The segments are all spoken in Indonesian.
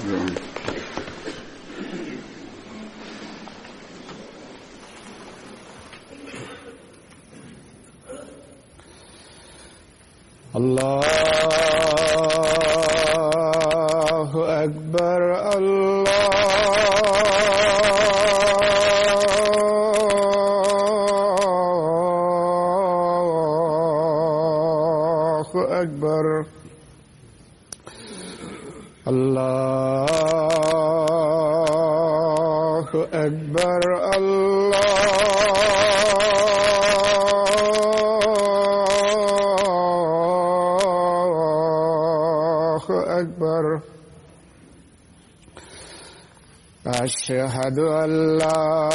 الله أكبر الله أكبر الله أكبر أشهد أن لا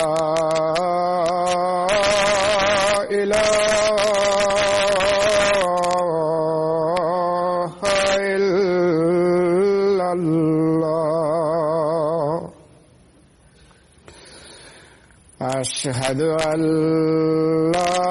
إله إلا الله أشهد أن لا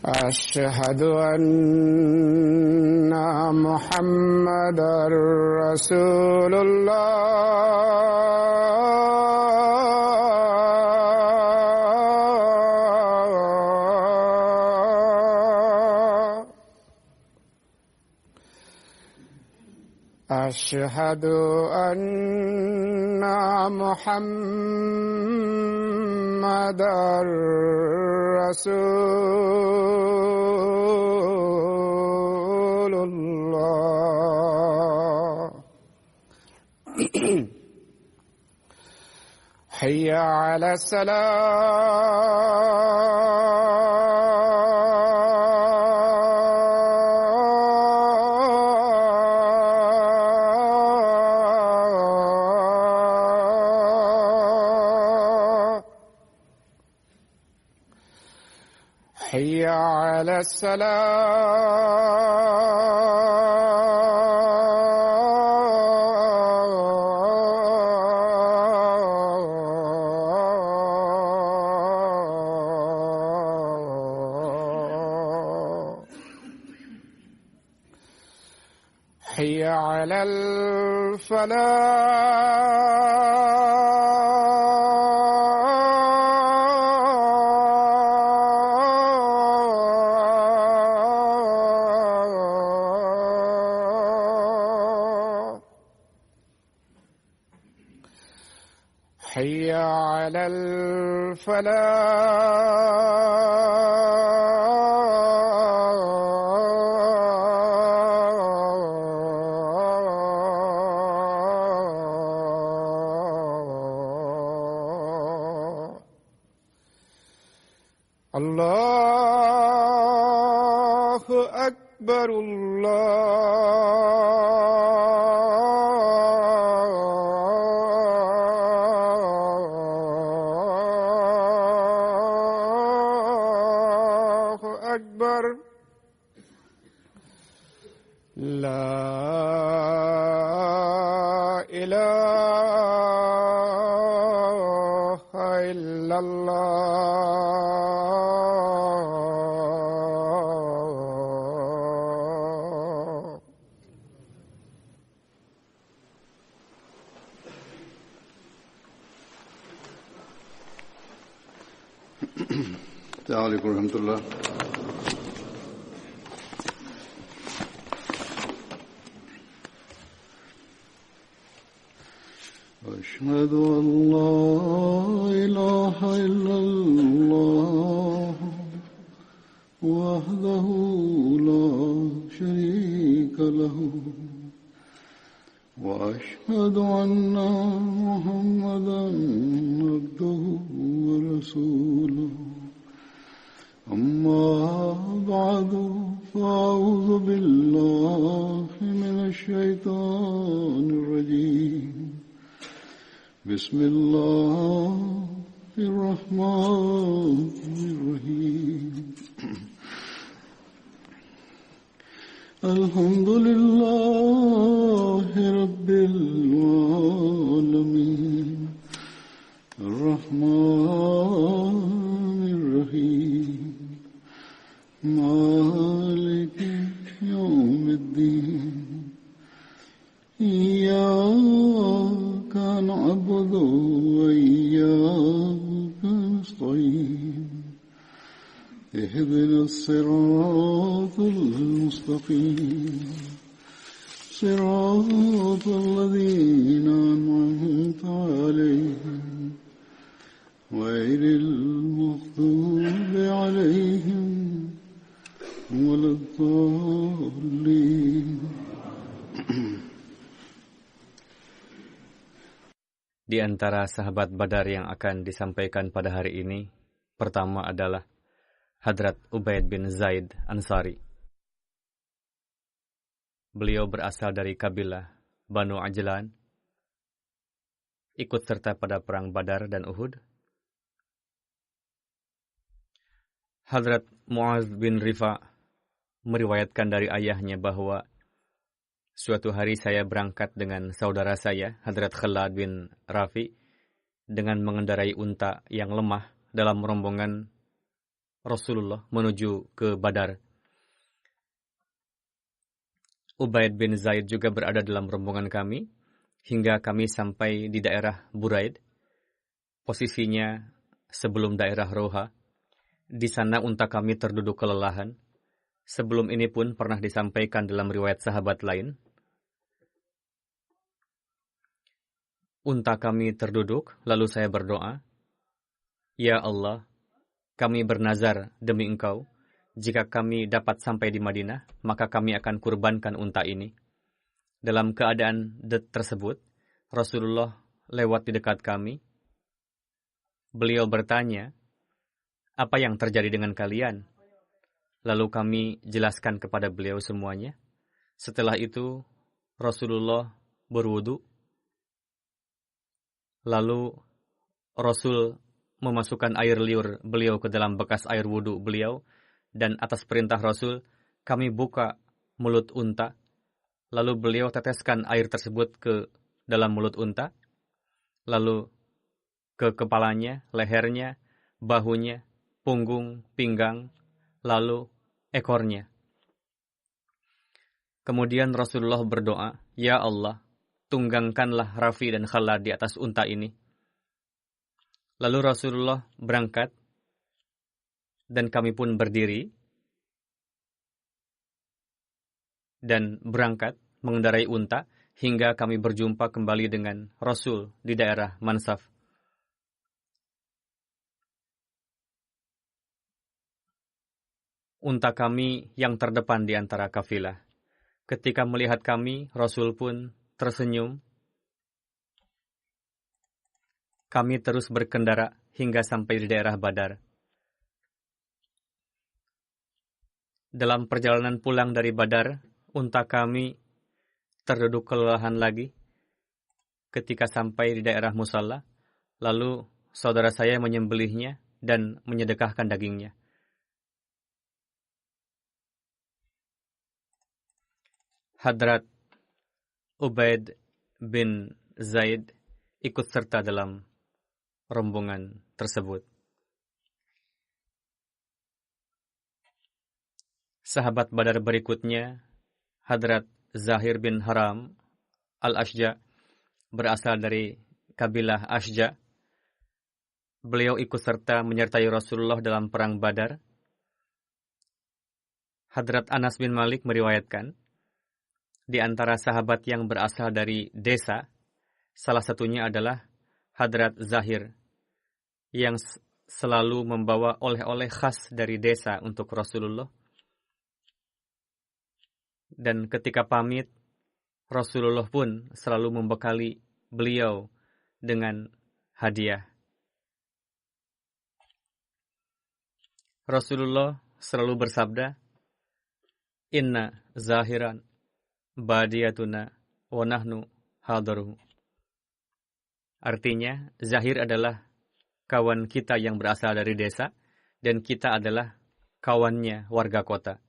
أشهد أن محمدًا رسول الله أشهد أن محمدًا رسول الله حي على حي على حي على حي على الله أكبر الله أكبر لا إله إلا الله السلام عليكم ورحمة الله. أشهد أن لا إله إلا الله وحده لا شريك له وأشهد أن محمدًا عبده ورسوله أما بعد فأعوذ بالله من الشيطان الرجيم بسم الله الرحمن الرحيم الحمد لله رب العالمين إياك نعبد وإياك نستعين اهدنا الصراط المستقيم صراط الذين أنعمت عليهم غير المغضوب عليهم ولا الضالين. Di antara sahabat Badar yang akan disampaikan pada hari ini, pertama adalah Hadrat Ubaid bin Zaid Ansari. Beliau berasal dari kabilah Banu Ajlan, ikut serta pada perang Badar dan Uhud. Hadrat Muaz bin Rifa meriwayatkan dari ayahnya bahwa suatu hari saya berangkat dengan saudara saya, Hadrat Khalad bin Rafi, dengan mengendarai unta yang lemah dalam rombongan Rasulullah menuju ke Badar. Ubaid bin Zaid juga berada dalam rombongan kami, hingga kami sampai di daerah Buraid, posisinya sebelum daerah Roha. Di sana unta kami terduduk kelelahan. Sebelum ini pun pernah disampaikan dalam riwayat sahabat lain. Unta kami terduduk, lalu saya berdoa, "Ya Allah, kami bernazar demi Engkau, jika kami dapat sampai di Madinah, maka kami akan kurbankan unta ini." Dalam keadaan tersebut, Rasulullah lewat di dekat kami. Beliau bertanya, "Apa yang terjadi dengan kalian?" Lalu kami jelaskan kepada beliau semuanya. Setelah itu, Rasulullah berwudu. Lalu Rasul memasukkan air liur beliau ke dalam bekas air wudu beliau, dan atas perintah Rasul, kami buka mulut unta. Lalu beliau teteskan air tersebut ke dalam mulut unta, lalu ke kepalanya, lehernya, bahunya, punggung, pinggang, lalu ekornya. Kemudian Rasulullah berdoa, "Ya Allah, tunggangkanlah Rafi dan Khalad di atas unta ini." Lalu Rasulullah berangkat, dan kami pun berdiri, dan berangkat mengendarai unta, hingga kami berjumpa kembali dengan Rasul di daerah Mansaf. Unta kami yang terdepan di antara kafilah. Ketika melihat kami, Rasul pun tersenyum. Kami terus berkendara hingga sampai di daerah Badar. Dalam perjalanan pulang dari Badar, unta kami terduduk kelelahan lagi. Ketika sampai di daerah Musalla, lalu saudara saya menyembelihnya dan menyedekahkan dagingnya. Hadrat Ubaid bin Zaid ikut serta dalam rombongan tersebut. Sahabat Badar berikutnya, Hadrat Zahir bin Haram al-Ashja, berasal dari kabilah Ashja. Beliau ikut serta menyertai Rasulullah dalam perang Badar. Hadrat Anas bin Malik meriwayatkan, di antara sahabat yang berasal dari desa, salah satunya adalah Hadrat Zahir, yang selalu membawa oleh-oleh khas dari desa untuk Rasulullah. Dan ketika pamit, Rasulullah pun selalu membekali beliau dengan hadiah. Rasulullah selalu bersabda, "Inna zahiran badiyatuna wa nahnu hadaruhu." Artinya, Zahir adalah kawan kita yang berasal dari desa, dan kita adalah kawannya warga kota.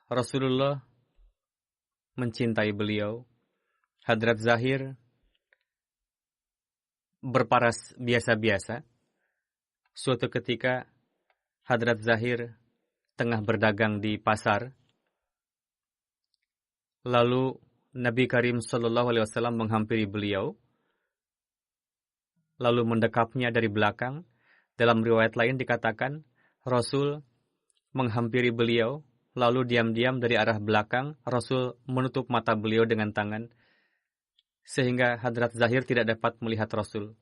Rasulullah mencintai beliau. Hadrat Zahir berparas biasa-biasa. Suatu ketika, Hadrat Zahir tengah berdagang di pasar. Lalu Nabi Karim Sallallahu Alaihi Wasallam menghampiri beliau, lalu mendekapnya dari belakang. Dalam riwayat lain dikatakan, Rasul menghampiri beliau, lalu diam-diam dari arah belakang, Rasul menutup mata beliau dengan tangan, sehingga Hadrat Zahir tidak dapat melihat Rasul.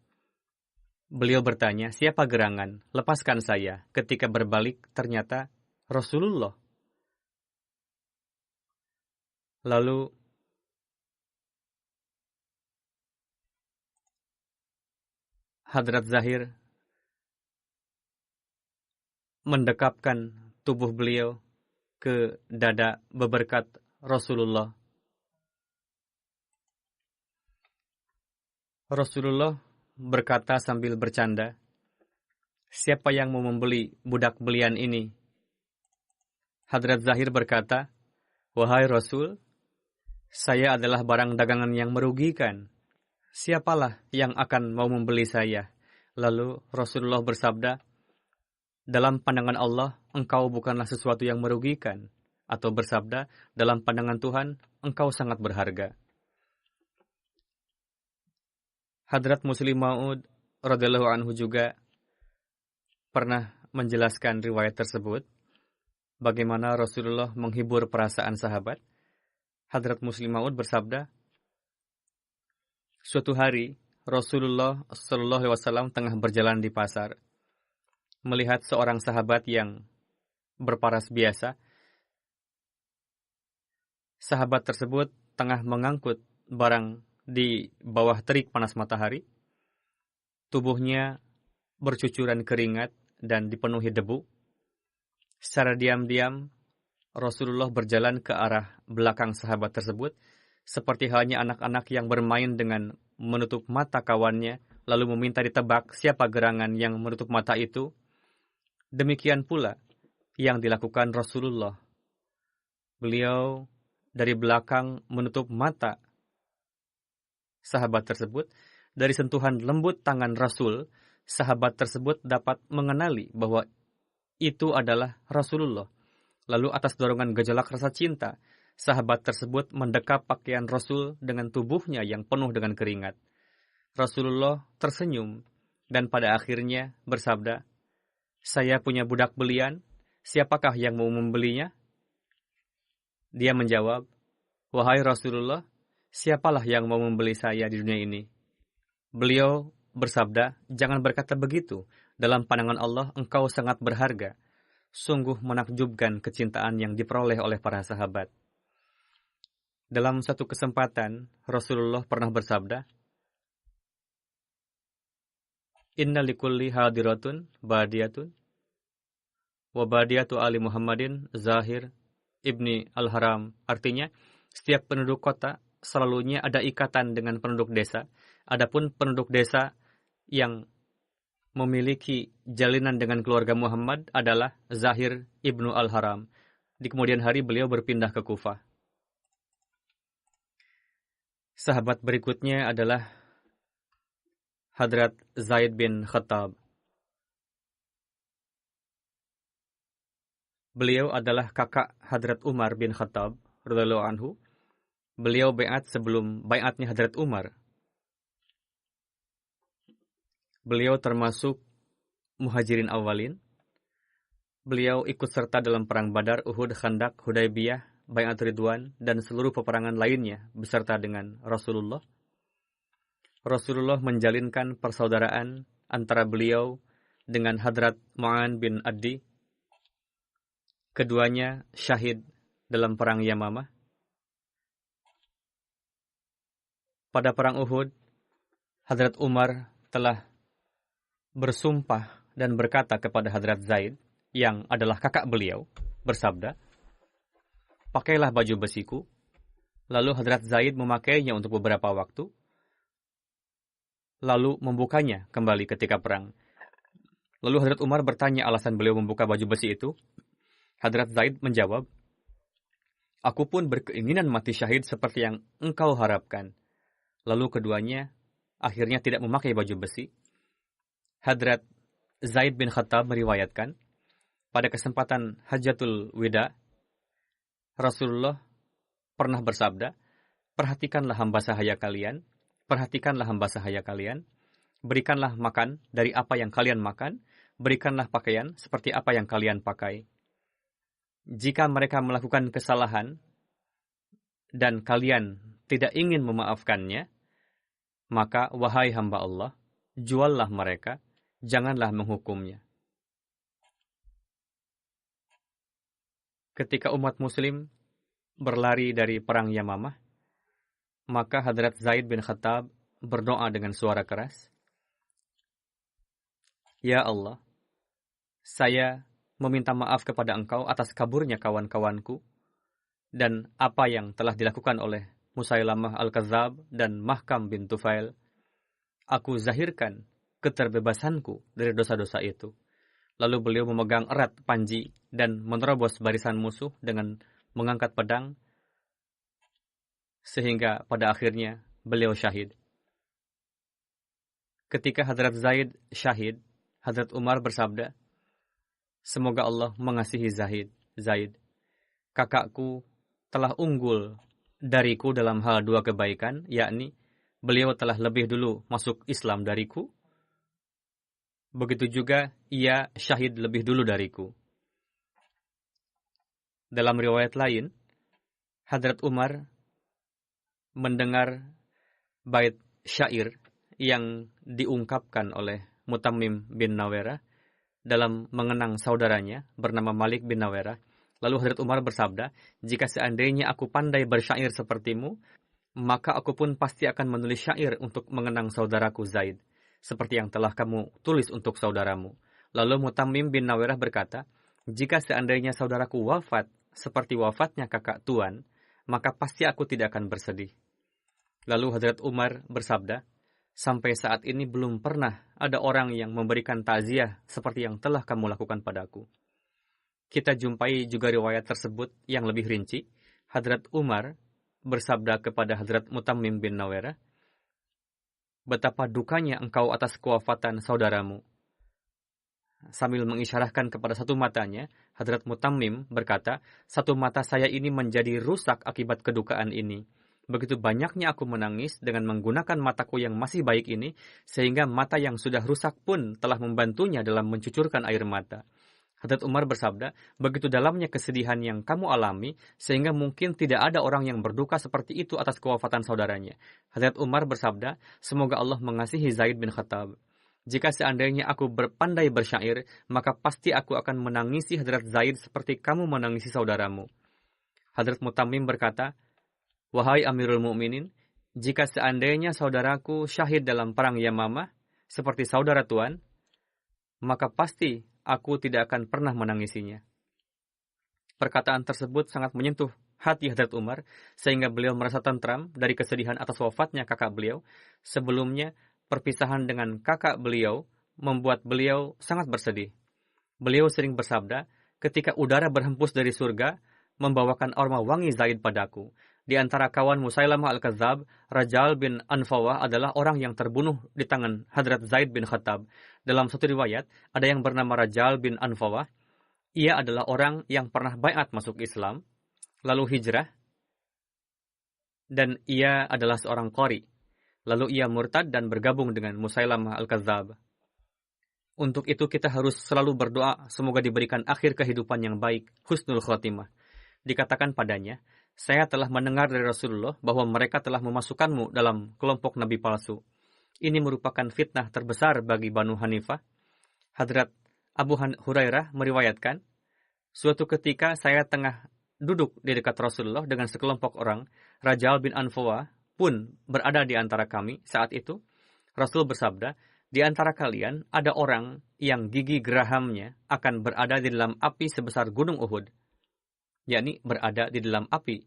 Beliau bertanya, siapa gerangan? Lepaskan saya. Ketika berbalik, ternyata Rasulullah. Lalu Hadrat Zahir mendekapkan tubuh beliau ke dada beberkat Rasulullah. Rasulullah berkata sambil bercanda, siapa yang mau membeli budak belian ini? Hadrat Zahir berkata, wahai Rasul, saya adalah barang dagangan yang merugikan. Siapalah yang akan mau membeli saya? Lalu Rasulullah bersabda, dalam pandangan Allah, engkau bukanlah sesuatu yang merugikan. Atau bersabda, dalam pandangan Tuhan, engkau sangat berharga. Hadrat Muslim Maud radhiyallahu anhu juga pernah menjelaskan riwayat tersebut, bagaimana Rasulullah menghibur perasaan sahabat. Hadrat Muslim Maud bersabda, suatu hari Rasulullah Sallallahu Alaihi Wasallam tengah berjalan di pasar, melihat seorang sahabat yang berparas biasa. Sahabat tersebut tengah mengangkut barang di bawah terik panas matahari. Tubuhnya bercucuran keringat dan dipenuhi debu. Secara diam-diam, Rasulullah berjalan ke arah belakang sahabat tersebut, seperti halnya anak-anak yang bermain dengan menutup mata kawannya, lalu meminta ditebak siapa gerangan yang menutup mata itu. Demikian pula yang dilakukan Rasulullah. Beliau dari belakang menutup mata sahabat tersebut. Dari sentuhan lembut tangan Rasul, sahabat tersebut dapat mengenali bahwa itu adalah Rasulullah. Lalu atas dorongan gejolak rasa cinta, sahabat tersebut mendekap pakaian Rasul dengan tubuhnya yang penuh dengan keringat. Rasulullah tersenyum dan pada akhirnya bersabda, saya punya budak belian, siapakah yang mau membelinya? Dia menjawab, wahai Rasulullah, siapalah yang mau membeli saya di dunia ini? Beliau bersabda, jangan berkata begitu. Dalam pandangan Allah, engkau sangat berharga. Sungguh menakjubkan kecintaan yang diperoleh oleh para sahabat. Dalam satu kesempatan, Rasulullah pernah bersabda, inna likulli hadiratun badiyatun wa badiyatu ali Muhammadin Zahir ibni al-Haram. Artinya, setiap penduduk kota selalunya ada ikatan dengan penduduk desa. Adapun penduduk desa yang memiliki jalinan dengan keluarga Muhammad adalah Zahir ibnu al-Haram. Di kemudian hari beliau berpindah ke Kufah. Sahabat berikutnya adalah Hadrat Zaid bin Khattab. Beliau adalah kakak Hadrat Umar bin Khattab radhiyallahu anhu. Beliau baiat sebelum baiatnya Hadrat Umar. Beliau termasuk muhajirin awalin. Beliau ikut serta dalam perang Badar, Uhud, Khandak, Hudaybiyah, Baiat Ridwan, dan seluruh peperangan lainnya beserta dengan Rasulullah. Rasulullah menjalinkan persaudaraan antara beliau dengan Hadrat Mu'an bin Adi. Keduanya syahid dalam perang Yamamah. Pada perang Uhud, Hadrat Umar telah bersumpah dan berkata kepada Hadrat Zaid, yang adalah kakak beliau, bersabda, pakailah baju besiku. Lalu Hadrat Zaid memakainya untuk beberapa waktu, lalu membukanya kembali ketika perang. Lalu Hadrat Umar bertanya alasan beliau membuka baju besi itu. Hadrat Zaid menjawab, aku pun berkeinginan mati syahid seperti yang engkau harapkan. Lalu keduanya akhirnya tidak memakai baju besi. Hadrat Zaid bin Khattab meriwayatkan, pada kesempatan Hajatul Wida, Rasulullah pernah bersabda, perhatikanlah hamba sahaya kalian, berikanlah makan dari apa yang kalian makan, berikanlah pakaian seperti apa yang kalian pakai. Jika mereka melakukan kesalahan dan kalian tidak ingin memaafkannya, maka wahai hamba Allah, juallah mereka, janganlah menghukumnya. Ketika umat muslim berlari dari perang Yamamah, maka Hadrat Zaid bin Khattab berdoa dengan suara keras, Ya Allah, saya meminta maaf kepada Engkau atas kaburnya kawan-kawanku dan apa yang telah dilakukan oleh Musailamah Al-Kadzab dan Mahkam bin Tufail. Aku zahirkan keterbebasanku dari dosa-dosa itu. Lalu beliau memegang erat panji dan menerobos barisan musuh dengan mengangkat pedang, sehingga pada akhirnya beliau syahid. Ketika Hadrat Zaid syahid, Hadrat Umar bersabda, Semoga Allah mengasihi Zaid. Kakakku telah unggul dariku dalam hal dua kebaikan, yakni beliau telah lebih dulu masuk Islam dariku, begitu juga ia syahid lebih dulu dariku. Dalam riwayat lain, Hadrat Umar mendengar bait syair yang diungkapkan oleh Mutammim bin Nawera dalam mengenang saudaranya bernama Malik bin Nawera. Lalu Hadrat Umar bersabda, jika seandainya aku pandai bersyair sepertimu, maka aku pun pasti akan menulis syair untuk mengenang saudaraku Zaid, seperti yang telah kamu tulis untuk saudaramu. Lalu Mutammim bin Nawera berkata, jika seandainya saudaraku wafat seperti wafatnya kakak tuan, maka pasti aku tidak akan bersedih. Lalu Hadrat Umar bersabda, sampai saat ini belum pernah ada orang yang memberikan takziah seperti yang telah kamu lakukan padaku. Kita jumpai juga riwayat tersebut yang lebih rinci. Hadrat Umar bersabda kepada Hadrat Mutammim bin Nawera, betapa dukanya engkau atas kewafatan saudaramu. Sambil mengisyarahkan kepada satu matanya, Hadrat Mutammim berkata, satu mata saya ini menjadi rusak akibat kedukaan ini. Begitu banyaknya aku menangis dengan menggunakan mataku yang masih baik ini, sehingga mata yang sudah rusak pun telah membantunya dalam mencucurkan air mata. Hadrat Umar bersabda, begitu dalamnya kesedihan yang kamu alami, sehingga mungkin tidak ada orang yang berduka seperti itu atas kewafatan saudaranya. Hadrat Umar bersabda, semoga Allah mengasihi Zaid bin Khattab. Jika seandainya aku berpandai bersyair, maka pasti aku akan menangisi Hadrat Zaid seperti kamu menangisi saudaramu. Hadrat Mutammim berkata, Wahai Amirul Mukminin, jika seandainya saudaraku syahid dalam perang Yamamah seperti saudara tuan, maka pasti aku tidak akan pernah menangisinya. Perkataan tersebut sangat menyentuh hati Hadrat Umar, sehingga beliau merasa tentram dari kesedihan atas wafatnya kakak beliau. Sebelumnya, perpisahan dengan kakak beliau membuat beliau sangat bersedih. Beliau sering bersabda, ketika udara berhembus dari surga, membawakan aroma wangi Zaid padaku. Di antara kawan Musailamah Al-Kadzab, Rajal bin Anfawah adalah orang yang terbunuh di tangan Hadrat Zaid bin Khattab. Dalam satu riwayat, ada yang bernama Rajal bin Anfawah. Ia adalah orang yang pernah baiat masuk Islam, lalu hijrah, dan ia adalah seorang qari. Lalu ia murtad dan bergabung dengan Musailamah Al-Kadzab. Untuk itu kita harus selalu berdoa semoga diberikan akhir kehidupan yang baik, husnul khotimah. Dikatakan padanya, saya telah mendengar dari Rasulullah bahwa mereka telah memasukkanmu dalam kelompok nabi palsu. Ini merupakan fitnah terbesar bagi Banu Hanifah. Hadrat Abu Hurairah meriwayatkan, suatu ketika saya tengah duduk di dekat Rasulullah dengan sekelompok orang, Rajal bin Anfawah pun berada di antara kami saat itu. Rasul bersabda, di antara kalian ada orang yang gigi gerahamnya akan berada di dalam api sebesar gunung Uhud, yakni berada di dalam api,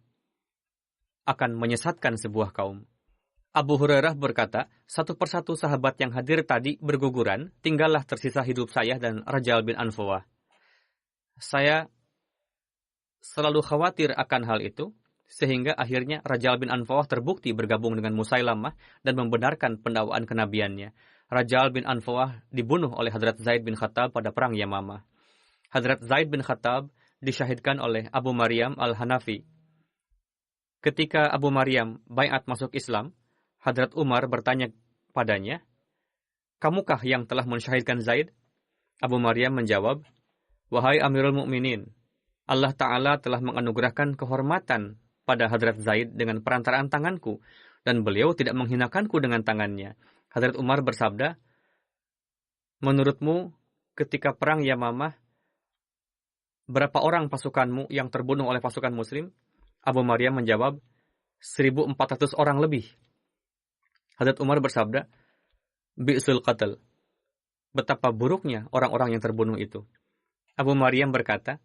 akan menyesatkan sebuah kaum. Abu Hurairah berkata, satu persatu sahabat yang hadir tadi berguguran, tinggallah tersisa hidup saya dan Rajal bin Anfawah. Saya selalu khawatir akan hal itu, sehingga akhirnya Rajal bin Anfawah terbukti bergabung dengan Musailamah dan membenarkan pendakwaan kenabiannya. Rajal bin Anfawah dibunuh oleh Hadrat Zaid bin Khattab pada perang Yamamah. Hadrat Zaid bin Khattab disyahidkan oleh Abu Maryam al-Hanafi. Ketika Abu Maryam baiat masuk Islam, Hadrat Umar bertanya padanya, "Kamukah yang telah mensyahidkan Zaid?" Abu Maryam menjawab, "Wahai Amirul Mukminin, Allah Ta'ala telah menganugerahkan kehormatan pada Hadrat Zaid dengan perantaraan tanganku, dan beliau tidak menghinakanku dengan tangannya." Hadrat Umar bersabda, "Menurutmu, ketika perang Yamamah, berapa orang pasukanmu yang terbunuh oleh pasukan Muslim?" Abu Maryam menjawab, 1.400 orang lebih. Hadrat Umar bersabda, "Bi'sul qatl." Betapa buruknya orang-orang yang terbunuh itu. Abu Maryam berkata,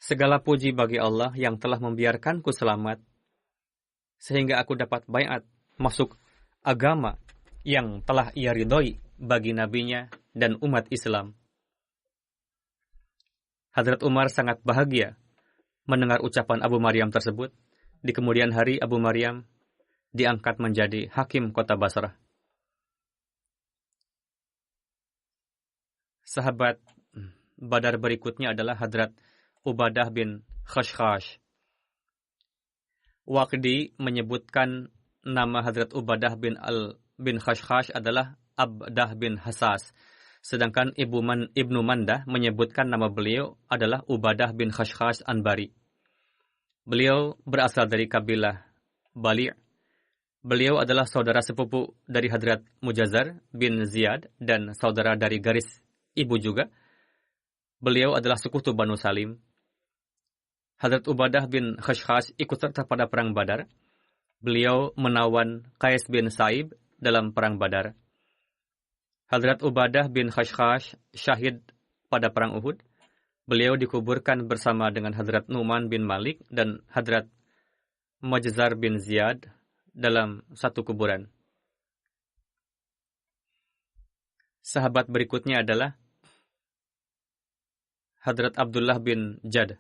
"Segala puji bagi Allah yang telah membiarkanku selamat, sehingga aku dapat baiat masuk agama yang telah ia ridhoi bagi nabinya dan umat Islam." Hadrat Umar sangat bahagia mendengar ucapan Abu Maryam tersebut. Di kemudian hari, Abu Maryam diangkat menjadi hakim kota Basrah. Sahabat Badar berikutnya adalah Hadrat Ubadah bin Khashkhash. Waqdi menyebutkan nama Hadrat Ubadah bin Khashkhash adalah Abdah bin Hassas. Sedangkan Ibnu Mandah menyebutkan nama beliau adalah Ubadah bin Khashkhash Anbari. Beliau berasal dari kabilah Bali'. Beliau adalah saudara sepupu dari Hadrat Mujazar bin Ziyad dan saudara dari garis ibu juga. Beliau adalah sekutu Banu Salim. Hadrat Ubadah bin Khashkhash ikut serta pada perang Badar. Beliau menawan Qais bin Sa'ib dalam perang Badar. Hadrat Ubadah bin Khashkhash syahid pada perang Uhud. Beliau dikuburkan bersama dengan Hadrat Nu'man bin Malik dan Hadrat Mujazar bin Ziyad dalam satu kuburan. Sahabat berikutnya adalah Hadrat Abdullah bin Jad.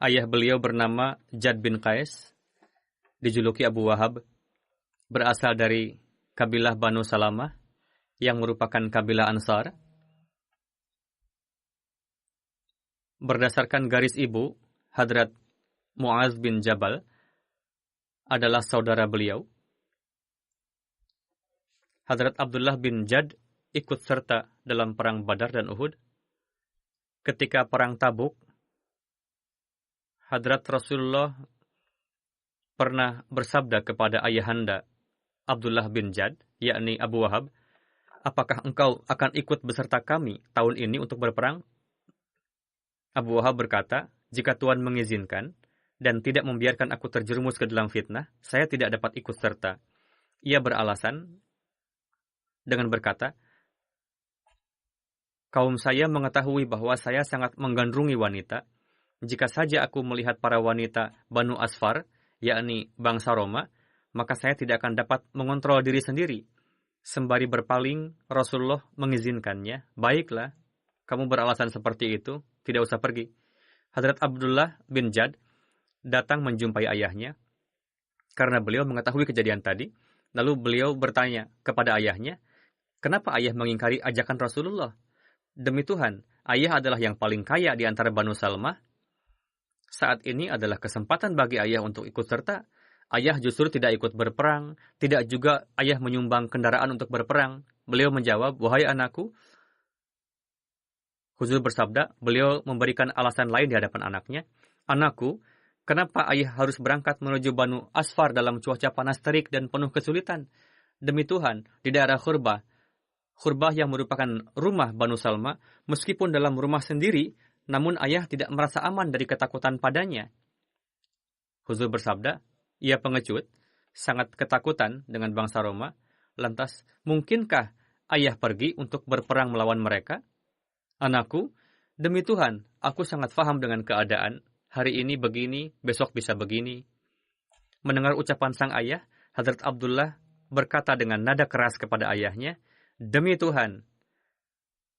Ayah beliau bernama Jad bin Qais, dijuluki Abu Wahab, berasal dari kabilah Banu Salamah yang merupakan kabilah Ansar. Berdasarkan garis ibu, Hadrat Mu'az bin Jabal adalah saudara beliau. Hadrat Abdullah bin Jad ikut serta dalam perang Badar dan Uhud. Ketika perang Tabuk, Hadrat Rasulullah pernah bersabda kepada ayahanda Abdullah bin Jad, yakni Abu Wahab, "Apakah engkau akan ikut beserta kami tahun ini untuk berperang?" Abu Wahab berkata, "Jika Tuhan mengizinkan dan tidak membiarkan aku terjerumus ke dalam fitnah, saya tidak dapat ikut serta." Ia beralasan dengan berkata, "Kaum saya mengetahui bahwa saya sangat menggandrungi wanita. Jika saja aku melihat para wanita Banu Asfar, yakni bangsa Roma, maka saya tidak akan dapat mengontrol diri sendiri." Sembari berpaling, Rasulullah mengizinkannya. "Baiklah, kamu beralasan seperti itu, tidak usah pergi." Hadrat Abdullah bin Jad datang menjumpai ayahnya karena beliau mengetahui kejadian tadi. Lalu beliau bertanya kepada ayahnya, "Kenapa ayah mengingkari ajakan Rasulullah? Demi Tuhan, ayah adalah yang paling kaya di antara Banu Salmah. Saat ini adalah kesempatan bagi ayah untuk ikut serta. Ayah justru tidak ikut berperang, tidak juga ayah menyumbang kendaraan untuk berperang." Beliau menjawab, "Wahai anakku," Huzur bersabda, beliau memberikan alasan lain di hadapan anaknya, "Anakku, kenapa ayah harus berangkat menuju Banu Asfar dalam cuaca panas terik dan penuh kesulitan? Demi Tuhan, di daerah Khurbah yang merupakan rumah Banu Salma, meskipun dalam rumah sendiri, namun ayah tidak merasa aman dari ketakutan padanya." Huzur bersabda, "Ia pengecut, sangat ketakutan dengan bangsa Roma. Lantas, mungkinkah ayah pergi untuk berperang melawan mereka? Anakku, demi Tuhan, aku sangat faham dengan keadaan. Hari ini begini, besok bisa begini." Mendengar ucapan sang ayah, Hadrat Abdullah berkata dengan nada keras kepada ayahnya, "Demi Tuhan,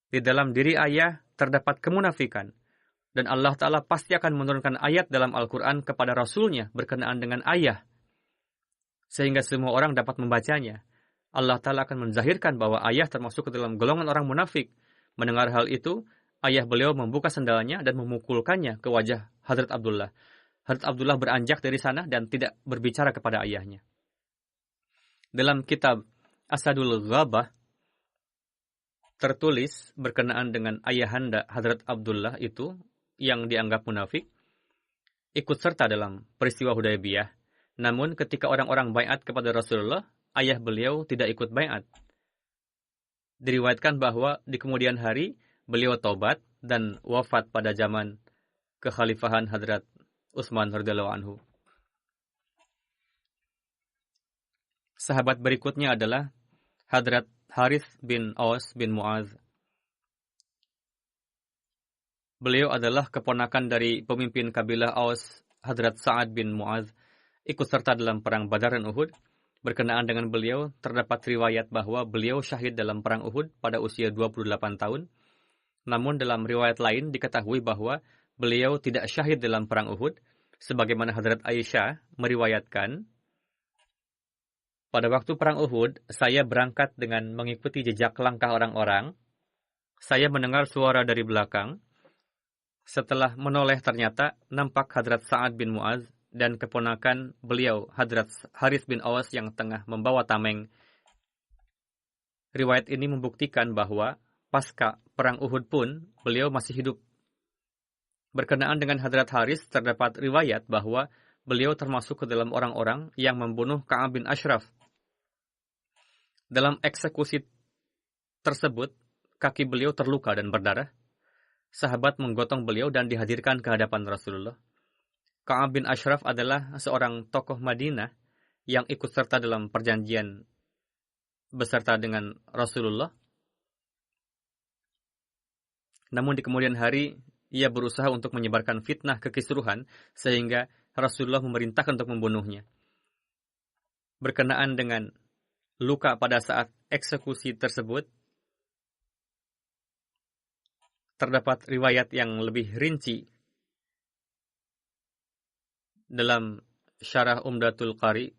di dalam diri ayah terdapat kemunafikan, dan Allah Ta'ala pasti akan menurunkan ayat dalam Al-Quran kepada Rasulnya berkenaan dengan ayah, sehingga semua orang dapat membacanya. Allah Ta'ala akan menzahirkan bahwa ayah termasuk ke dalam golongan orang munafik." Mendengar hal itu, ayah beliau membuka sendalnya dan memukulkannya ke wajah Hadrat Abdullah. Hadrat Abdullah beranjak dari sana dan tidak berbicara kepada ayahnya. Dalam kitab Asadul Ghabah tertulis berkenaan dengan ayahanda Hadrat Abdullah itu yang dianggap munafik, ikut serta dalam peristiwa Hudaybiyah. Namun ketika orang-orang baiat kepada Rasulullah, ayah beliau tidak ikut baiat. Diriwayatkan bahwa di kemudian hari beliau taubat dan wafat pada zaman kekhalifahan Hadrat Utsman radhiyallahu anhu. Sahabat berikutnya adalah Hadrat Harith bin Aus bin Mu'adz. Beliau adalah keponakan dari pemimpin kabilah Aus, Hadrat Sa'ad bin Mu'adz, ikut serta dalam perang Badar dan Uhud. Berkenaan dengan beliau, terdapat riwayat bahwa beliau syahid dalam perang Uhud pada usia 28 tahun. Namun dalam riwayat lain diketahui bahwa beliau tidak syahid dalam perang Uhud, sebagaimana Hadrat Aisyah meriwayatkan, pada waktu perang Uhud, saya berangkat dengan mengikuti jejak langkah orang-orang. Saya mendengar suara dari belakang. Setelah menoleh ternyata nampak Hadrat Sa'ad bin Mu'adz dan keponakan beliau Hadrat Harith bin Aus yang tengah membawa tameng. Riwayat ini membuktikan bahwa pasca perang Uhud pun beliau masih hidup. Berkenaan dengan Hadrat Harith terdapat riwayat bahwa beliau termasuk ke dalam orang-orang yang membunuh Ka'ab bin Ashraf. Dalam eksekusi tersebut, kaki beliau terluka dan berdarah. Sahabat menggotong beliau dan dihadirkan ke hadapan Rasulullah. Ka'ab bin Ashraf adalah seorang tokoh Madinah yang ikut serta dalam perjanjian beserta dengan Rasulullah. Namun di kemudian hari, ia berusaha untuk menyebarkan fitnah kekisruhan sehingga Rasulullah memerintahkan untuk membunuhnya. Berkenaan dengan luka pada saat eksekusi tersebut, terdapat riwayat yang lebih rinci dalam Syarah Umdatul Qari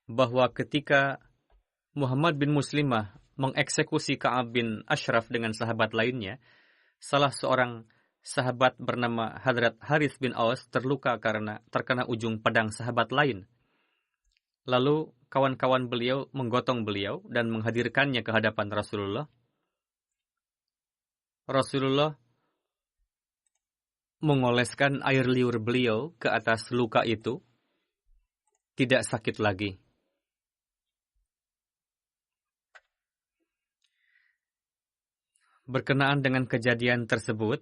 bahwa ketika Muhammad bin Muslimah mengeksekusi Ka'ab bin Ashraf dengan sahabat lainnya, salah seorang sahabat bernama Hadrat Harith bin Aus terluka karena terkena ujung pedang sahabat lain. Lalu kawan-kawan beliau menggotong beliau dan menghadirkannya ke hadapan Rasulullah. Rasulullah mengoleskan air liur beliau ke atas luka itu. Tidak sakit lagi. Berkenaan dengan kejadian tersebut,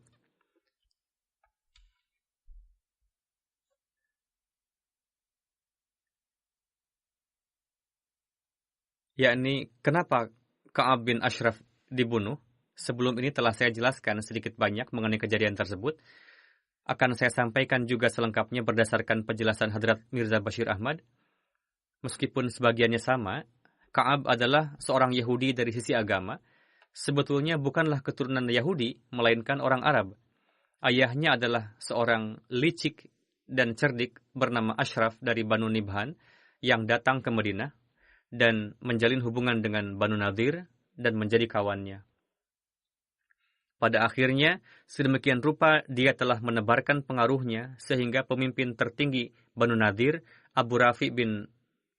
yakni kenapa Ka'ab bin Ashraf dibunuh. Sebelum ini telah saya jelaskan sedikit banyak mengenai kejadian tersebut. Akan saya sampaikan juga selengkapnya berdasarkan penjelasan Hadrat Mirza Bashir Ahmad. Meskipun sebagiannya sama, Ka'ab adalah seorang Yahudi dari sisi agama. Sebetulnya bukanlah keturunan Yahudi, melainkan orang Arab. Ayahnya adalah seorang licik dan cerdik bernama Ashraf dari Banu Nibhan yang datang ke Madinah dan menjalin hubungan dengan Banu Nadir dan menjadi kawannya. Pada akhirnya, sedemikian rupa dia telah menebarkan pengaruhnya sehingga pemimpin tertinggi Banu Nadir, Abu Rafi bin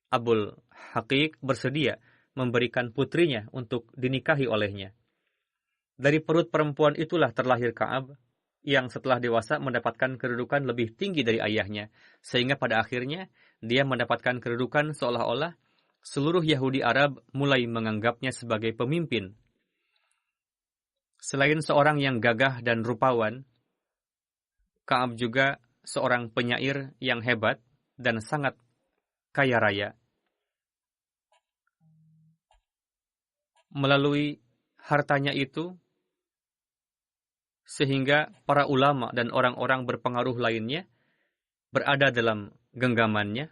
Abul Haqiq bersedia memberikan putrinya untuk dinikahi olehnya. Dari perut perempuan itulah terlahir Ka'ab, yang setelah dewasa mendapatkan kedudukan lebih tinggi dari ayahnya, sehingga pada akhirnya dia mendapatkan kedudukan seolah-olah seluruh Yahudi Arab mulai menganggapnya sebagai pemimpin. Selain seorang yang gagah dan rupawan, Ka'ab juga seorang penyair yang hebat dan sangat kaya raya. Melalui hartanya itu, sehingga para ulama dan orang-orang berpengaruh lainnya berada dalam genggamannya.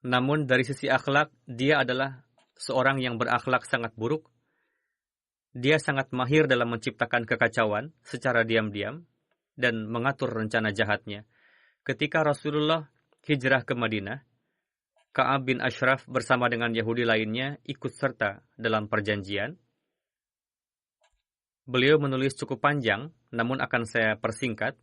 Namun dari sisi akhlak, dia adalah seorang yang berakhlak sangat buruk. Dia sangat mahir dalam menciptakan kekacauan secara diam-diam dan mengatur rencana jahatnya. Ketika Rasulullah hijrah ke Madinah, Ka'ab bin Ashraf bersama dengan Yahudi lainnya ikut serta dalam perjanjian. Beliau menulis cukup panjang, namun akan saya persingkat.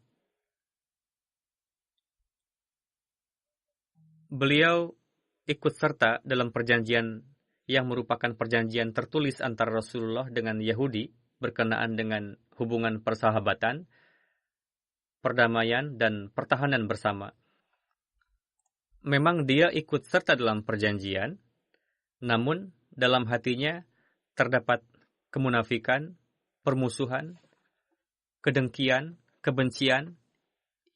Beliau ikut serta dalam perjanjian yang merupakan perjanjian tertulis antara Rasulullah dengan Yahudi berkenaan dengan hubungan persahabatan, perdamaian, dan pertahanan bersama. Memang dia ikut serta dalam perjanjian, namun dalam hatinya terdapat kemunafikan, permusuhan, kedengkian, kebencian,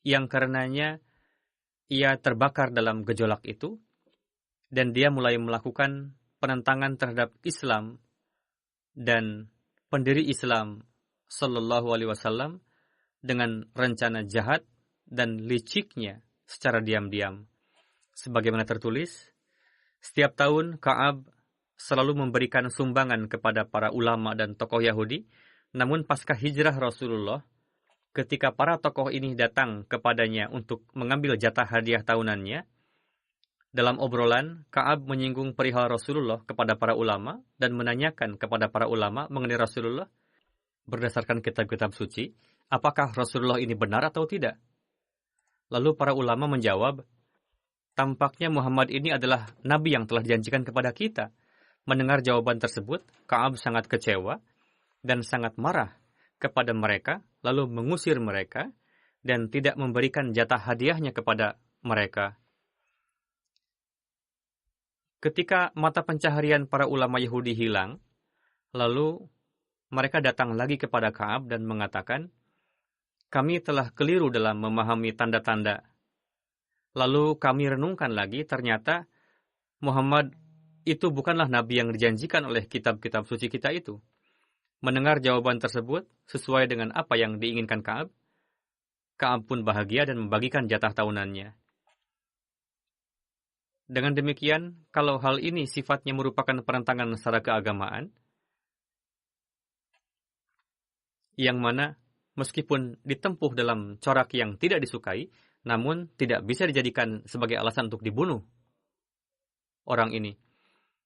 yang karenanya ia terbakar dalam gejolak itu, dan dia mulai melakukan penentangan terhadap Islam dan pendiri Islam Sallallahu Alaihi Wasallam dengan rencana jahat dan liciknya secara diam-diam. Sebagaimana tertulis, setiap tahun Ka'ab selalu memberikan sumbangan kepada para ulama dan tokoh Yahudi, namun pasca hijrah Rasulullah, ketika para tokoh ini datang kepadanya untuk mengambil jatah hadiah tahunannya, dalam obrolan, Ka'ab menyinggung perihal Rasulullah kepada para ulama dan menanyakan kepada para ulama mengenai Rasulullah berdasarkan kitab-kitab suci, apakah Rasulullah ini benar atau tidak? Lalu para ulama menjawab, tampaknya Muhammad ini adalah nabi yang telah dijanjikan kepada kita. Mendengar jawaban tersebut, Ka'ab sangat kecewa dan sangat marah kepada mereka, lalu mengusir mereka dan tidak memberikan jatah hadiahnya kepada mereka. Ketika mata pencaharian para ulama Yahudi hilang, lalu mereka datang lagi kepada Ka'ab dan mengatakan, kami telah keliru dalam memahami tanda-tanda. Lalu kami renungkan lagi, ternyata Muhammad itu bukanlah nabi yang dijanjikan oleh kitab-kitab suci kita itu. Mendengar jawaban tersebut sesuai dengan apa yang diinginkan Ka'ab, Ka'ab pun bahagia dan membagikan jatah tahunannya. Dengan demikian, kalau hal ini sifatnya merupakan penentangan secara keagamaan, yang mana meskipun ditempuh dalam corak yang tidak disukai, namun tidak bisa dijadikan sebagai alasan untuk dibunuh orang ini.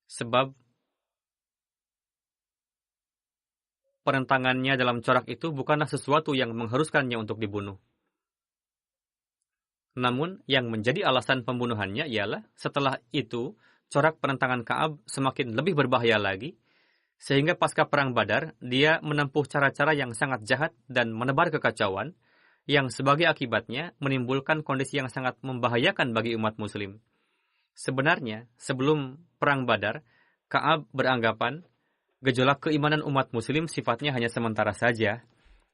Sebab penentangannya dalam corak itu bukanlah sesuatu yang mengharuskannya untuk dibunuh. Namun, yang menjadi alasan pembunuhannya ialah setelah itu, corak penentangan Ka'ab semakin lebih berbahaya lagi, sehingga pasca Perang Badar, dia menempuh cara-cara yang sangat jahat dan menebar kekacauan, yang sebagai akibatnya menimbulkan kondisi yang sangat membahayakan bagi umat muslim. Sebenarnya, sebelum Perang Badar, Ka'ab beranggapan gejolak keimanan umat muslim sifatnya hanya sementara saja,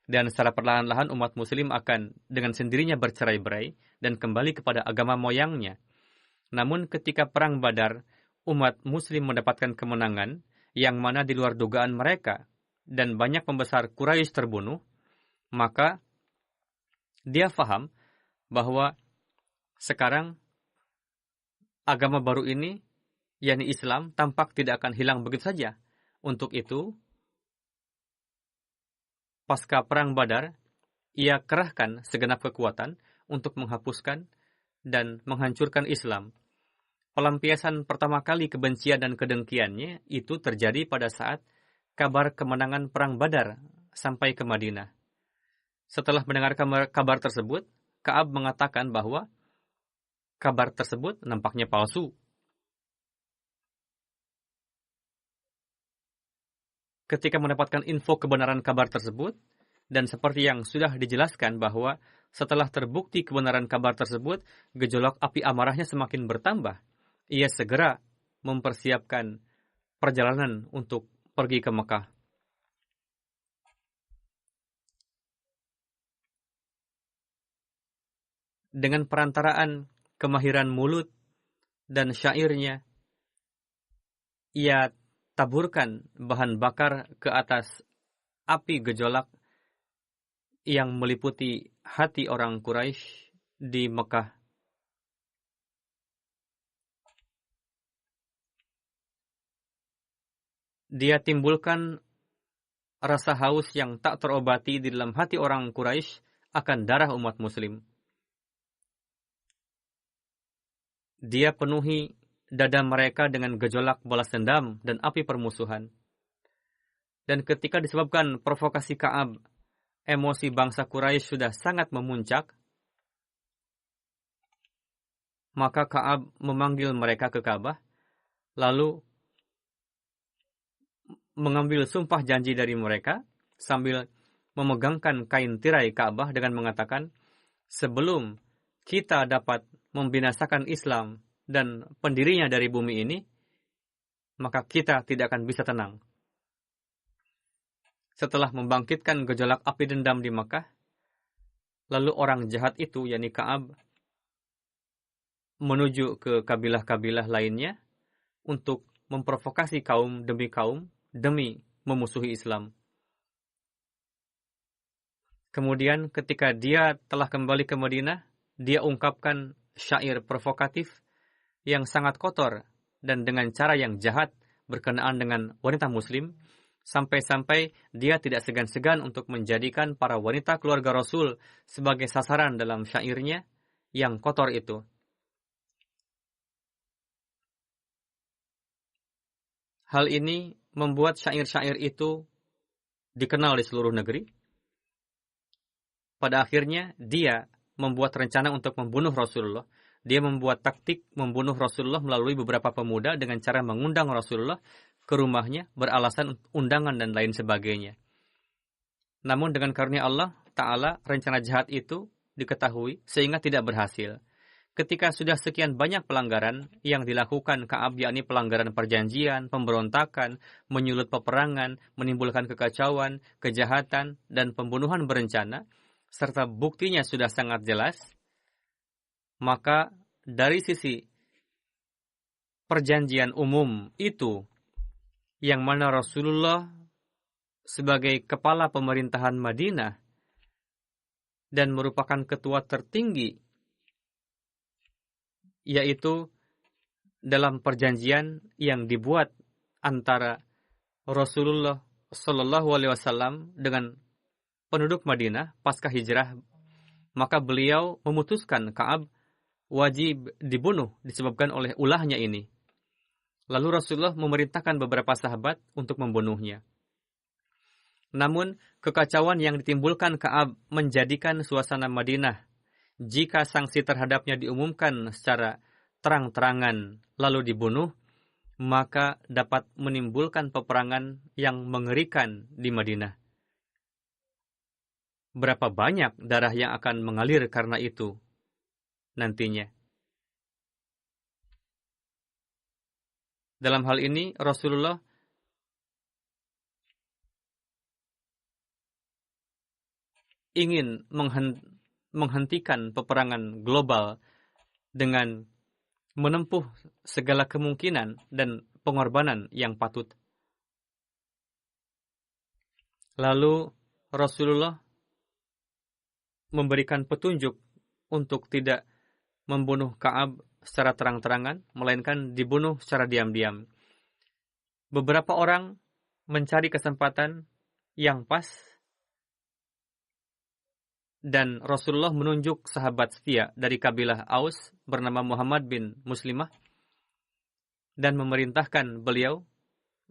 dan secara perlahan-lahan umat muslim akan dengan sendirinya bercerai-berai dan kembali kepada agama moyangnya. Namun ketika Perang Badar, umat muslim mendapatkan kemenangan yang mana di luar dugaan mereka, dan banyak pembesar Quraisy terbunuh, maka dia faham bahwa sekarang agama baru ini, yakni Islam, tampak tidak akan hilang begitu saja. Untuk itu, pasca Perang Badar, ia kerahkan segenap kekuatan untuk menghapuskan dan menghancurkan Islam. Pelampiasan pertama kali kebencian dan kedengkiannya itu terjadi pada saat kabar kemenangan Perang Badar sampai ke Madinah. Setelah mendengar kabar tersebut, Ka'ab mengatakan bahwa kabar tersebut nampaknya palsu. Ketika mendapatkan info kebenaran kabar tersebut, dan seperti yang sudah dijelaskan bahwa setelah terbukti kebenaran kabar tersebut, gejolak api amarahnya semakin bertambah. Ia segera mempersiapkan perjalanan untuk pergi ke Mekah. Dengan perantaraan kemahiran mulut dan syairnya, ia taburkan bahan bakar ke atas api gejolak yang meliputi hati orang Quraisy di Mekah. Dia timbulkan rasa haus yang tak terobati di dalam hati orang Quraisy akan darah umat muslim. Dia penuhi dada mereka dengan gejolak balas dendam dan api permusuhan. Dan ketika disebabkan provokasi Ka'ab, emosi bangsa Quraisy sudah sangat memuncak, maka Ka'ab memanggil mereka ke Ka'bah, lalu mengambil sumpah janji dari mereka sambil memegangkan kain tirai Ka'bah dengan mengatakan, sebelum kita dapat membinasakan Islam dan pendirinya dari bumi ini, maka kita tidak akan bisa tenang. Setelah membangkitkan gejolak api dendam di Makkah, lalu orang jahat itu, yakni Ka'ab, menuju ke kabilah-kabilah lainnya untuk memprovokasi kaum demi memusuhi Islam. Kemudian ketika dia telah kembali ke Madinah, dia ungkapkan syair provokatif yang sangat kotor dan dengan cara yang jahat berkenaan dengan wanita muslim, sampai-sampai dia tidak segan-segan untuk menjadikan para wanita keluarga Rasul sebagai sasaran dalam syairnya yang kotor itu. Hal ini membuat syair-syair itu dikenal di seluruh negeri. Pada akhirnya, dia membuat rencana untuk membunuh Rasulullah. Dia membuat taktik membunuh Rasulullah melalui beberapa pemuda dengan cara mengundang Rasulullah ke rumahnya beralasan undangan dan lain sebagainya. Namun dengan karunia Allah Ta'ala, rencana jahat itu diketahui sehingga tidak berhasil. Ketika sudah sekian banyak pelanggaran yang dilakukan Ka'ab, yakni pelanggaran perjanjian, pemberontakan, menyulut peperangan, menimbulkan kekacauan, kejahatan, dan pembunuhan berencana, serta buktinya sudah sangat jelas, maka dari sisi perjanjian umum itu, yang mana Rasulullah sebagai kepala pemerintahan Madinah dan merupakan ketua tertinggi, yaitu dalam perjanjian yang dibuat antara Rasulullah Shallallahu Alaihi Wasallam dengan penduduk Madinah pasca hijrah, maka beliau memutuskan Ka'ab wajib dibunuh disebabkan oleh ulahnya ini. Lalu Rasulullah memerintahkan beberapa sahabat untuk membunuhnya. Namun, kekacauan yang ditimbulkan Ka'ab menjadikan suasana Madinah, jika sanksi terhadapnya diumumkan secara terang-terangan lalu dibunuh, maka dapat menimbulkan peperangan yang mengerikan di Madinah. Berapa banyak darah yang akan mengalir karena itu nantinya. Dalam hal ini, Rasulullah ingin menghentikan peperangan global dengan menempuh segala kemungkinan dan pengorbanan yang patut. Lalu, Rasulullah memberikan petunjuk untuk tidak membunuh Ka'ab secara terang-terangan, melainkan dibunuh secara diam-diam. Beberapa orang mencari kesempatan yang pas, dan Rasulullah menunjuk sahabat setia dari kabilah Aus bernama Muhammad bin Muslimah dan memerintahkan beliau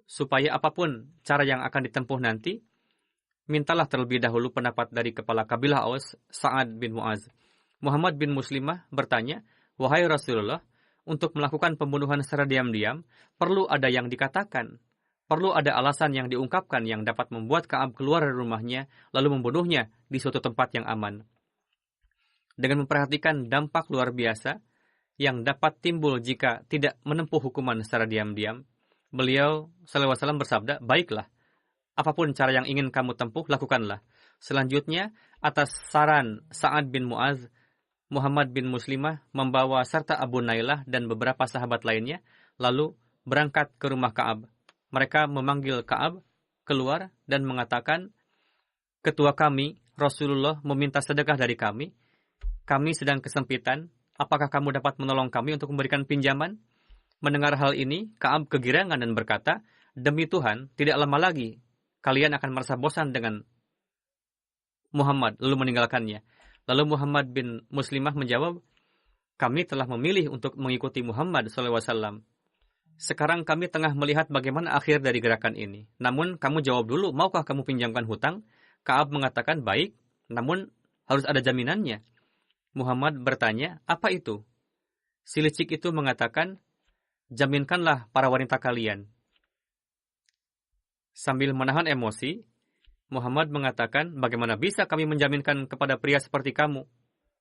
supaya apapun cara yang akan ditempuh nanti, mintalah terlebih dahulu pendapat dari kepala kabilah Aus, Sa'ad bin Mu'az. Muhammad bin Muslimah bertanya, "Wahai Rasulullah, untuk melakukan pembunuhan secara diam-diam, perlu ada yang dikatakan, perlu ada alasan yang diungkapkan yang dapat membuat Ka'ab keluar dari rumahnya, lalu membunuhnya di suatu tempat yang aman." Dengan memperhatikan dampak luar biasa yang dapat timbul jika tidak menempuh hukuman secara diam-diam, beliau SAW bersabda, "Baiklah, apapun cara yang ingin kamu tempuh, lakukanlah." Selanjutnya, atas saran Sa'ad bin Mu'az, Muhammad bin Muslimah membawa serta Abu Nailah dan beberapa sahabat lainnya, lalu berangkat ke rumah Ka'ab. Mereka memanggil Ka'ab keluar dan mengatakan, "Ketua kami, Rasulullah, meminta sedekah dari kami. Kami sedang kesempitan. Apakah kamu dapat menolong kami untuk memberikan pinjaman?" Mendengar hal ini, Ka'ab kegirangan dan berkata, "Demi Tuhan, tidak lama lagi kalian akan merasa bosan dengan Muhammad, lalu meninggalkannya." Lalu Muhammad bin Muslimah menjawab, "Kami telah memilih untuk mengikuti Muhammad SAW. Sekarang kami tengah melihat bagaimana akhir dari gerakan ini. Namun kamu jawab dulu, maukah kamu pinjamkan hutang? Ka'ab mengatakan, baik, namun harus ada jaminannya. Muhammad bertanya, apa itu? Si licik itu mengatakan, jaminkanlah para wanita kalian. Sambil menahan emosi, Muhammad mengatakan, bagaimana bisa kami menjaminkan kepada pria seperti kamu?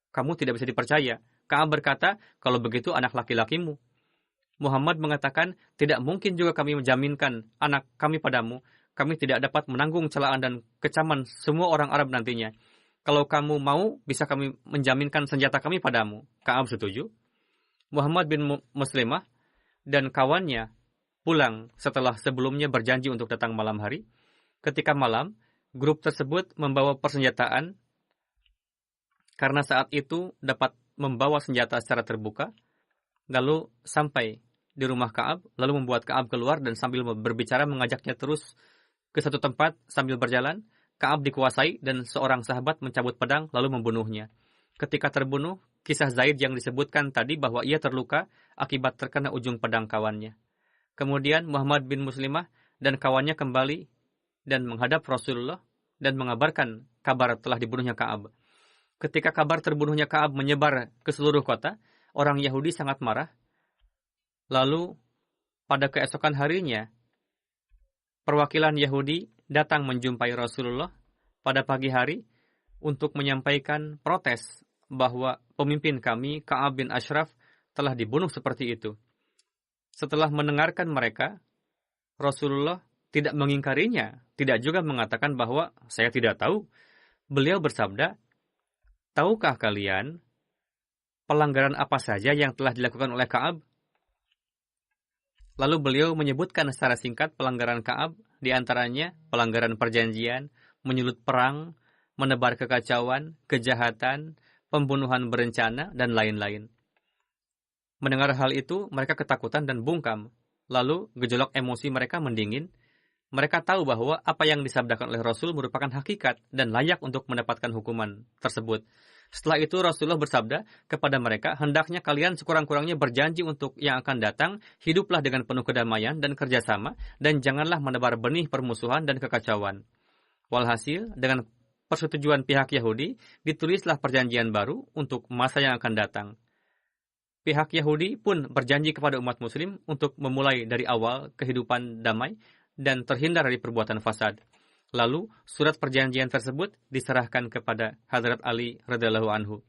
Kamu tidak bisa dipercaya. Ka'ab berkata, kalau begitu anak laki-lakimu. Muhammad mengatakan, tidak mungkin juga kami menjaminkan anak kami padamu. Kami tidak dapat menanggung celaan dan kecaman semua orang Arab nantinya. Kalau kamu mau, bisa kami menjaminkan senjata kami padamu. Ka'ab setuju. Muhammad bin Muslimah dan kawannya pulang setelah sebelumnya berjanji untuk datang malam hari. Ketika malam, grup tersebut membawa persenjataan karena saat itu dapat membawa senjata secara terbuka. Lalu sampai di rumah Ka'ab, lalu membuat Ka'ab keluar dan sambil berbicara mengajaknya terus ke satu tempat sambil berjalan. Ka'ab dikuasai dan seorang sahabat mencabut pedang lalu membunuhnya. Ketika terbunuh, kisah Zaid yang disebutkan tadi bahwa ia terluka akibat terkena ujung pedang kawannya. Kemudian Muhammad bin Muslimah dan kawannya kembali dan menghadap Rasulullah dan mengabarkan kabar telah dibunuhnya Ka'ab. Ketika kabar terbunuhnya Ka'ab menyebar ke seluruh kota, orang Yahudi sangat marah. Lalu, pada keesokan harinya, perwakilan Yahudi datang menjumpai Rasulullah pada pagi hari untuk menyampaikan protes bahwa pemimpin kami, Ka'ab bin Ashraf, telah dibunuh seperti itu. Setelah mendengarkan mereka, Rasulullah tidak mengingkarinya, tidak juga mengatakan bahwa saya tidak tahu. Beliau bersabda, tahukah kalian pelanggaran apa saja yang telah dilakukan oleh Ka'ab? Lalu beliau menyebutkan secara singkat pelanggaran Ka'ab, di antaranya pelanggaran perjanjian, menyulut perang, menebar kekacauan, kejahatan, pembunuhan berencana, dan lain-lain. Mendengar hal itu, mereka ketakutan dan bungkam. Lalu gejolak emosi mereka mendingin. Mereka tahu bahwa apa yang disabdakan oleh Rasul merupakan hakikat dan layak untuk mendapatkan hukuman tersebut. Setelah itu Rasulullah bersabda kepada mereka, hendaknya kalian sekurang-kurangnya berjanji untuk yang akan datang, hiduplah dengan penuh kedamaian dan kerjasama, dan janganlah menebar benih permusuhan dan kekacauan. Walhasil, dengan persetujuan pihak Yahudi, ditulislah perjanjian baru untuk masa yang akan datang. Pihak Yahudi pun berjanji kepada umat Muslim untuk memulai dari awal kehidupan damai dan terhindar dari perbuatan fasad. Lalu, surat perjanjian tersebut diserahkan kepada Hadrat Ali radhiyallahu anhu.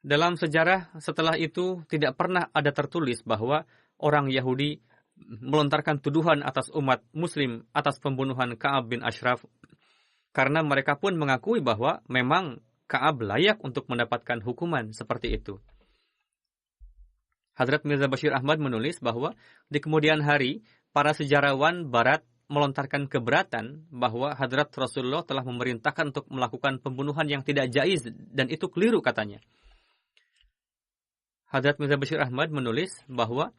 Dalam sejarah setelah itu tidak pernah ada tertulis bahwa orang Yahudi melontarkan tuduhan atas umat Muslim atas pembunuhan Ka'ab bin Ashraf, karena mereka pun mengakui bahwa memang Ka'ab layak untuk mendapatkan hukuman seperti itu. Hadrat Mirza Bashir Ahmad menulis bahwa di kemudian hari, para sejarawan Barat melontarkan keberatan bahwa Hadrat Rasulullah telah memerintahkan untuk melakukan pembunuhan yang tidak jaiz dan itu keliru katanya. Hadrat Mirza Bashir Ahmad menulis bahwa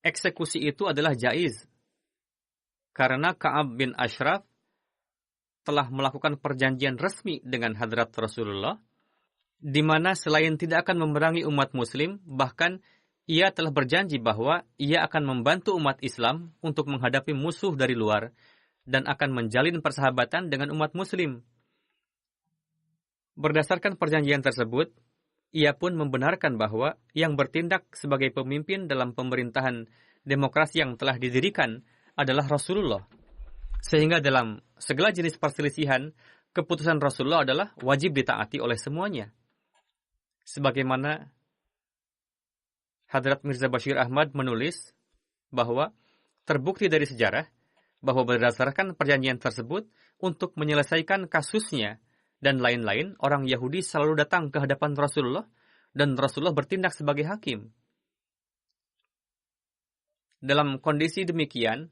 eksekusi itu adalah jaiz karena Ka'ab bin Ashraf telah melakukan perjanjian resmi dengan Hadrat Rasulullah di mana selain tidak akan memerangi umat Muslim, bahkan ia telah berjanji bahwa ia akan membantu umat Islam untuk menghadapi musuh dari luar dan akan menjalin persahabatan dengan umat Muslim. Berdasarkan perjanjian tersebut, ia pun membenarkan bahwa yang bertindak sebagai pemimpin dalam pemerintahan demokrasi yang telah didirikan adalah Rasulullah. Sehingga dalam segala jenis perselisihan, keputusan Rasulullah adalah wajib ditaati oleh semuanya. Sebagaimana Hadrat Mirza Bashir Ahmad menulis bahwa terbukti dari sejarah bahwa berdasarkan perjanjian tersebut untuk menyelesaikan kasusnya dan lain-lain, orang Yahudi selalu datang ke hadapan Rasulullah dan Rasulullah bertindak sebagai hakim. Dalam kondisi demikian,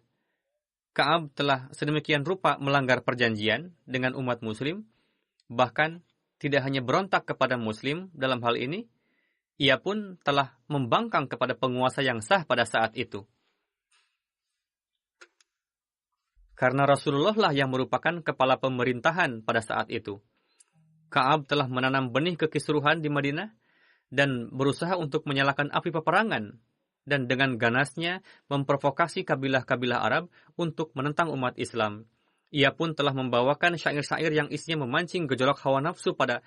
Ka'ab telah sedemikian rupa melanggar perjanjian dengan umat Muslim, bahkan tidak hanya berontak kepada Muslim dalam hal ini, ia pun telah membangkang kepada penguasa yang sah pada saat itu. Karena Rasulullah lah yang merupakan kepala pemerintahan pada saat itu. Ka'ab telah menanam benih kekisruhan di Madinah dan berusaha untuk menyalakan api peperangan dan dengan ganasnya memprovokasi kabilah-kabilah Arab untuk menentang umat Islam. Ia pun telah membawakan syair-syair yang isinya memancing gejolak hawa nafsu pada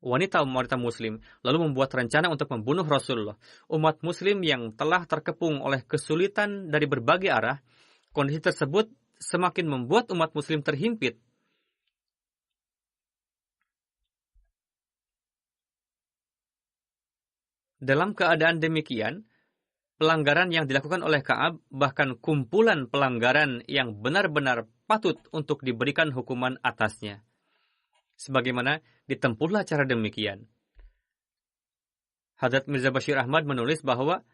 wanita-wanita Muslim, lalu membuat rencana untuk membunuh Rasulullah. Umat Muslim yang telah terkepung oleh kesulitan dari berbagai arah, kondisi tersebut semakin membuat umat Muslim terhimpit. Dalam keadaan demikian, pelanggaran yang dilakukan oleh Ka'ab, bahkan kumpulan pelanggaran yang benar-benar patut untuk diberikan hukuman atasnya. Sebagaimana ditempuhlah cara demikian. Hadrat Mirza Bashir Ahmad menulis bahwa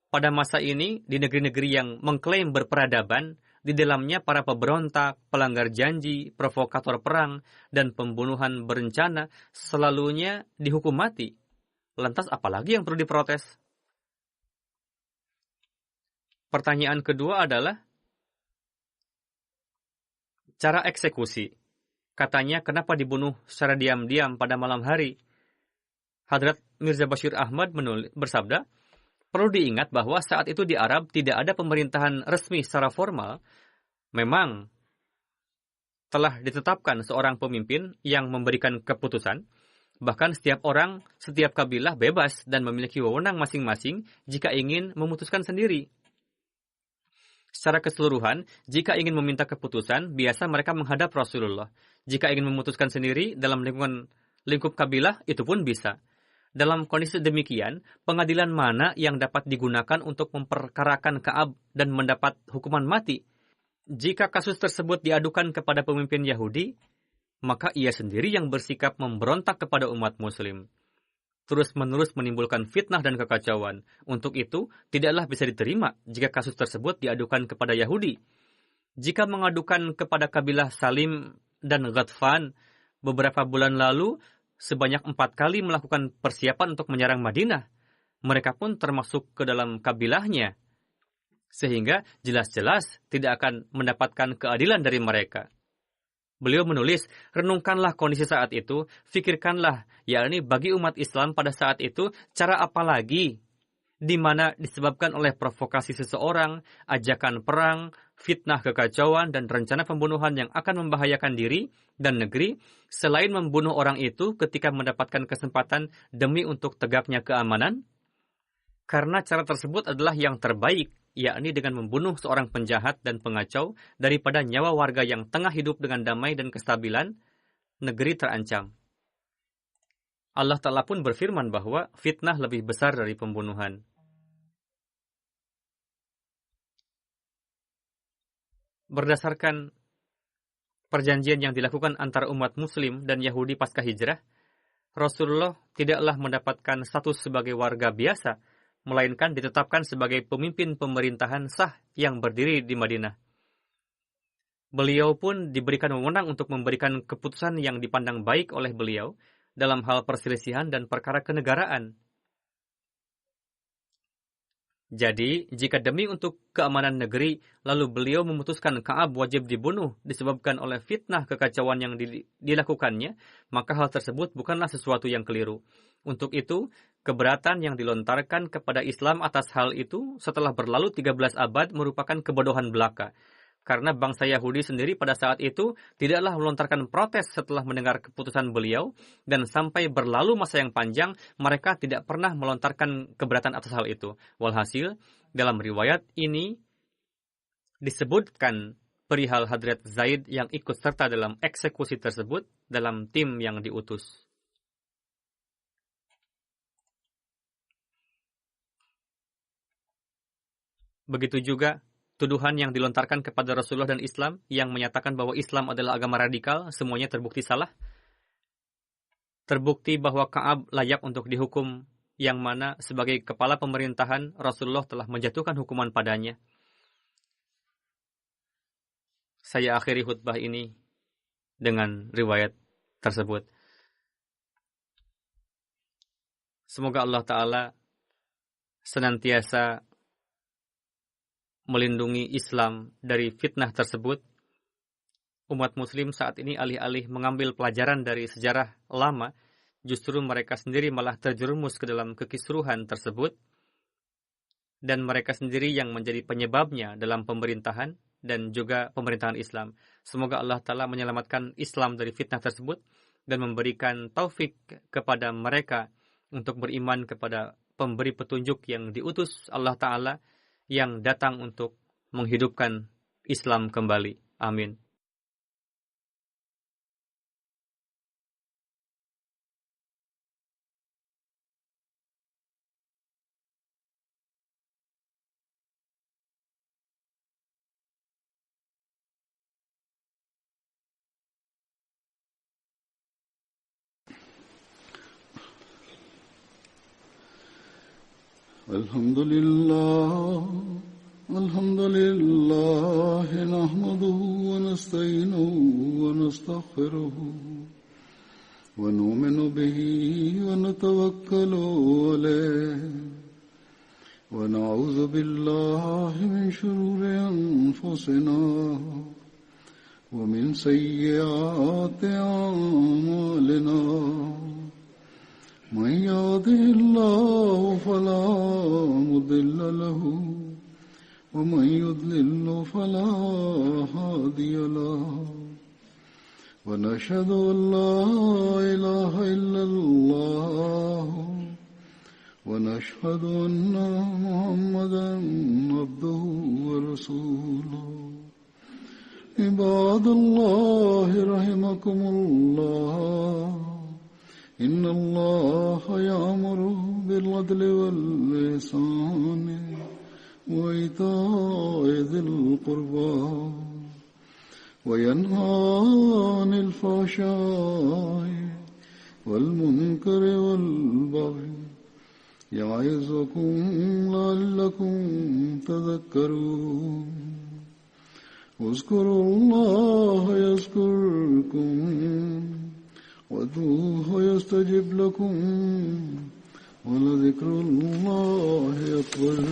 pada masa ini, di negeri-negeri yang mengklaim berperadaban, di dalamnya para pemberontak, pelanggar janji, provokator perang, dan pembunuhan berencana selalunya dihukum mati. Lantas apalagi yang perlu diprotes? Pertanyaan kedua adalah cara eksekusi. Katanya, kenapa dibunuh secara diam-diam pada malam hari? Hadrat Mirza Bashir Ahmad bersabda, perlu diingat bahwa saat itu di Arab tidak ada pemerintahan resmi secara formal. Memang telah ditetapkan seorang pemimpin yang memberikan keputusan. Bahkan setiap orang, setiap kabilah bebas dan memiliki wewenang masing-masing jika ingin memutuskan sendiri. Secara keseluruhan, jika ingin meminta keputusan, biasa mereka menghadap Rasulullah. Jika ingin memutuskan sendiri dalam lingkup kabilah, itu pun bisa. Dalam kondisi demikian, pengadilan mana yang dapat digunakan untuk memperkarakan Ka'ab dan mendapat hukuman mati? Jika kasus tersebut diadukan kepada pemimpin Yahudi, maka ia sendiri yang bersikap memberontak kepada umat Muslim. Terus-menerus menimbulkan fitnah dan kekacauan. Untuk itu, tidaklah bisa diterima jika kasus tersebut diadukan kepada Yahudi. Jika mengadukan kepada kabilah Salim dan Ghatfan, beberapa bulan lalu, sebanyak 4 kali melakukan persiapan untuk menyerang Madinah. Mereka pun termasuk ke dalam kabilahnya. Sehingga jelas-jelas tidak akan mendapatkan keadilan dari mereka. Beliau menulis, renungkanlah kondisi saat itu, fikirkanlah, yakni bagi umat Islam pada saat itu, cara apa lagi, di mana disebabkan oleh provokasi seseorang, ajakan perang, fitnah kekacauan, dan rencana pembunuhan yang akan membahayakan diri dan negeri, selain membunuh orang itu ketika mendapatkan kesempatan demi untuk tegaknya keamanan? Karena cara tersebut adalah yang terbaik, yakni dengan membunuh seorang penjahat dan pengacau daripada nyawa warga yang tengah hidup dengan damai dan kestabilan, negeri terancam. Allah Ta'ala pun berfirman bahwa fitnah lebih besar dari pembunuhan. Berdasarkan perjanjian yang dilakukan antara umat Muslim dan Yahudi pasca hijrah, Rasulullah tidaklah mendapatkan status sebagai warga biasa, melainkan ditetapkan sebagai pemimpin pemerintahan sah yang berdiri di Madinah. Beliau pun diberikan wewenang untuk memberikan keputusan yang dipandang baik oleh beliau dalam hal perselisihan dan perkara kenegaraan. Jadi, jika demi untuk keamanan negeri, lalu beliau memutuskan Ka'ab wajib dibunuh disebabkan oleh fitnah kekacauan yang dilakukannya, maka hal tersebut bukanlah sesuatu yang keliru. Untuk itu, keberatan yang dilontarkan kepada Islam atas hal itu setelah berlalu 13 abad merupakan kebodohan belaka. Karena bangsa Yahudi sendiri pada saat itu tidaklah melontarkan protes setelah mendengar keputusan beliau, dan sampai berlalu masa yang panjang, mereka tidak pernah melontarkan keberatan atas hal itu. Walhasil, dalam riwayat ini disebutkan perihal Hadrat Zaid yang ikut serta dalam eksekusi tersebut dalam tim yang diutus. Begitu juga tuduhan yang dilontarkan kepada Rasulullah dan Islam yang menyatakan bahwa Islam adalah agama radikal, semuanya terbukti salah. Terbukti bahwa Ka'ab layak untuk dihukum, yang mana sebagai kepala pemerintahan Rasulullah telah menjatuhkan hukuman padanya. Saya akhiri khutbah ini dengan riwayat tersebut. Semoga Allah Ta'ala senantiasa melindungi Islam dari fitnah tersebut. Umat Muslim saat ini alih-alih mengambil pelajaran dari sejarah lama, justru mereka sendiri malah terjerumus ke dalam kekisruhan tersebut. dan mereka sendiri yang menjadi penyebabnya dalam pemerintahan dan juga pemerintahan Islam. Semoga Allah Ta'ala menyelamatkan Islam dari fitnah tersebut dan memberikan taufik kepada mereka untuk beriman kepada pemberi petunjuk yang diutus Allah Ta'ala yang datang untuk menghidupkan Islam kembali. Amin. الحمد لله نحمده ونستعينه ونستغفره ونؤمن به ونتوكل عليه ونعوذ بالله من شرور أنفسنا ومن سيئات أعمالنا من يهده الله فلا مضل له ومن يضلل فلا هادي له ونشهد أن لا إله إلا الله ونشهد أن محمدا عبده ورسوله عباد الله رحمكم الله إن الله يأمر بالعدل والإحسان وإيتاء ذي القربى وينهى عن الفحشاء والمنكر والبغي يعظكم لعلكم تذكرون اذكروا الله يذكركم وادعوه يستجب لكم ولذكر الله أكبر.